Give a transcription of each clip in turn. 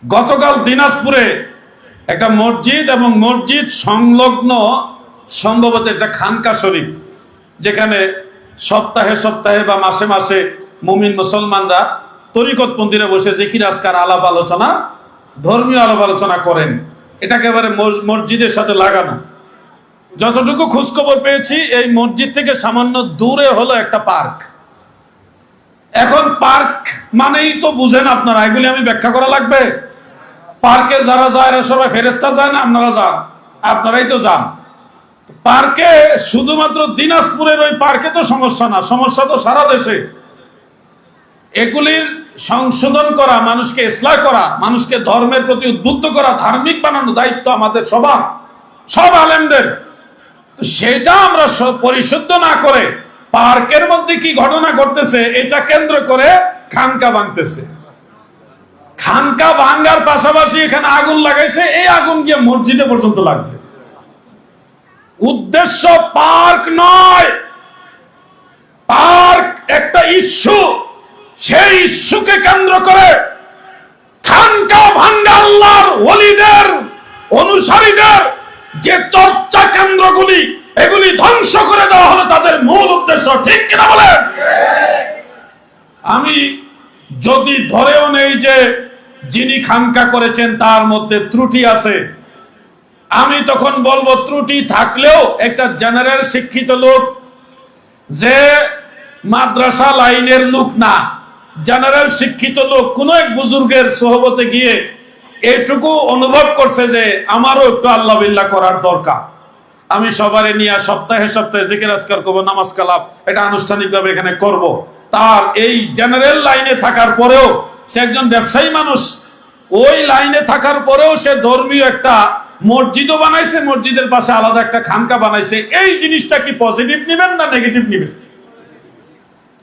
গতকাল দিনাজপুরে একটা মসজিদ এবং মসজিদ সংলগ্ন সম্ভবত একটা খানকা শরীফ, যেখানে সপ্তাহে সপ্তাহে বা মাসে মাসে মুমিন মুসলমানরা তরিকতপন্থীরা বসে জিকির আজকার আলাপ আলোচনা, ধর্মীয় আলাপ আলোচনা করেন। এটা একেবারে মসজিদের সাথে লাগানো। যতটুকু খোঁজখবর পেয়েছি, এই মসজিদ থেকে সামান্য দূরে হলো একটা পার্ক। এখন পার্ক মানেই তো বুঝেন আপনারা, এগুলি আমি ব্যাখ্যা করা লাগবে? পার্কে যারা যায় এরা সবাই ফেরেশতা যায় না? আপনারা যান, আপনারাই তো যান পার্কে। শুধুমাত্র দিনাজপুরের ওই পার্কে তো সমস্যা না, সমস্যা তো সারা দেশে। এগুলির সংশোধন করা, মানুষকে ইসলাহ করা, মানুষকে ধর্মের প্রতি উদ্বুদ্ধ করা, ধার্মিক বানানো দায়িত্ব আমাদের সবার, সব আলেমদের। সেটা আমরা পরিশুদ্ধ না করে পার্কের মধ্যে কি ঘটনা ঘটতেছে এটা কেন্দ্র করে খানকা ভাঙতেছে। খানকা ভাঙ্গার পাশাপাশি এখানে আগুন লাগাইছে, এই আগুন গিয়ে মসজিদে পর্যন্ত লাগছে। উদ্দেশ্য পার্ক নয়, পার্ক একটা ইস্যু। সেই ইস্যুকে কেন্দ্র করে খানকা ভাঙ্গা আল্লাহর ওলিদের অনুসারীদের যে চর্চা কেন্দ্রগুলি, এগুলি ধ্বংস করে দেওয়া হলো তাদের মূল উদ্দেশ্য। ঠিক কিনা বলেন? আমি যদি ধরেও নেই যে যিনি খানকা করেছেন তার মধ্যে ত্রুটি আছে, আমি তখন বলবো ত্রুটি থাকলেও একটা জেনারেল শিক্ষিত লোক, যে মাদ্রাসা লাইনের লোক না, জেনারেল শিক্ষিত লোক, কোন এক বুজুর্গের সোহবতে গিয়ে এটুকু অনুভব করছে যে আমারও একটু আল্লাহ বিল্লাহ করার দরকার। আমি সবারে নিয়ে সপ্তাহে সপ্তাহে জিকির আজকার করবো, নামাজ কালাম এটা আনুষ্ঠানিকভাবে এখানে করব। তার এই জেনারেল লাইনে থাকার পরেও সে একজন ব্যবসায়ী মানুষ, ওই লাইনে থাকার পরেও সে ধর্মীয় একটা মসজিদও বানাইছে, মসজিদের পাশে আলাদা একটা খানকা বানাইছে। এই জিনিসটা কি পজিটিভ নিবেন না নেগেটিভ নিবেন?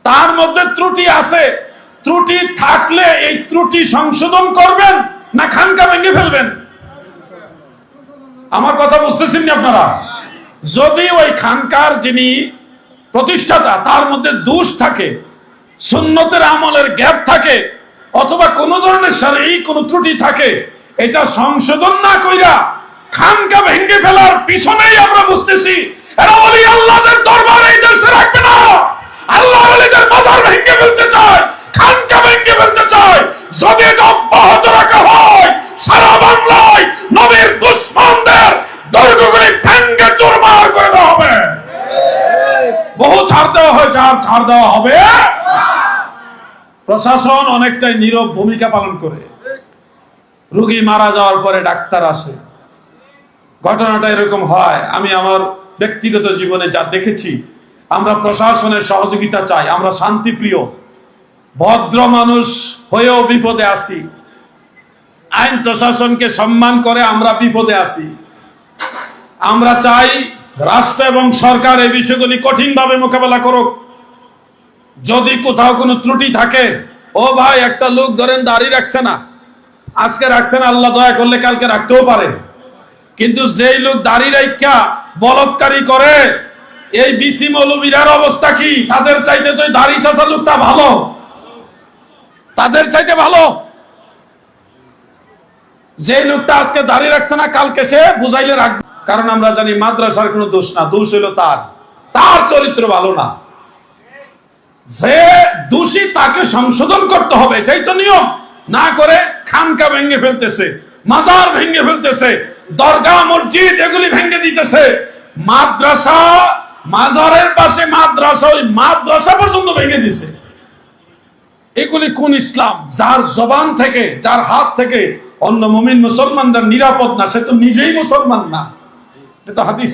তার মধ্যে ত্রুটি আছে, ত্রুটি থাকলে এই ত্রুটি সংশোধন করবেন না খানকা ভেঙে ফেলবেন? আমার কথা বুঝতেছেন না আপনারা? যদি ওই খানকার যিনি প্রতিষ্ঠাতা তার মধ্যে দোষ থাকে, সুন্নতের আমলের গ্যাপ থাকে, অথবা কোন ধরনের শারঈ কোন ত্রুটি থাকে, এটা সংশোধন না কইরা খানকা ভেঙে ফেলার পিছনেই আমরা বুঝতেছি এরা ওলি আল্লাহদের দরবার এই দেশে রাখবে না। আল্লাহ ওলিদের মাজার ভেঙে ফেলতে চায়, খানকা ভেঙে ফেলতে চায়। যদি এটা অব্যাহত রাখা হয়, সারা বাংলায় নবীর দুশমনদের দরগাগুলি ভেঙে চুরমার করে দেওয়া হবে। বহু ছাড় দেওয়া হয়েছে, আর ছাড় দেওয়া হবে। প্রশাসন অনেকটাই নীরব ভূমিকা পালন করে। রোগী মারা যাওয়ার পরে ডাক্তার আসে, ঘটনাটা এরকম হয়। আমি আমার ব্যক্তিগত জীবনে যা দেখেছি, আমরা প্রশাসনের সহযোগিতা চাই। আমরা শান্তিপ্রিয় ভদ্র মানুষ হয়েও বিপদে আছি, আইন প্রশাসনকে সম্মান করে আমরা বিপদে আছি। আমরা চাই রাষ্ট্র এবং সরকার এই বিষয়গুলি কঠিনভাবে মোকাবেলা করুক। যদি কোথাও কোনো ত্রুটি থাকে, ও ভাই একটা লোক ধরেন দাড়ি রাখছে না, আজকে রাখছে না, আল্লাহ দয়া করলে কালকে রাখতেও পারে। কিন্তু যেই লোক দাড়ি রাখা বলৎকারী করে, এই বিসি মৌলবীরার অবস্থা কি? তাদের চাইতে তো দাড়ি চাচা লোকটা ভালো, তাদের চাইতে ভালো। যে লোকটা আজকে দাড়ি রাখছে না, কালকে সে বুঝাইলে রাখবে। কারণ আমরা জানি মাদ্রাসার কোনো দোষ না, দোষ হইল তার চরিত্র ভালো না। যে দোষী তাকে সংশোধন করতে হবে, এটাই তো নিয়ম। না করে খানকা ভেঙে ফেলতেছে, মাজার ভেঙে ফেলতেছে, দরগা মসজিদ এগুলি ভেঙে দিতেছে, মাদ্রাসা, মাজারের পাশে মাদ্রাসা, ওই মাদ্রাসা পর্যন্ত ভেঙে দিছে। এগুলি কোন ইসলাম? যার জবান থেকে, যার হাত থেকে অন্য মুমিন মুসলমানরা নিরাপদ না, সে তো নিজেই মুসলমান না। এটা তো হাদিস।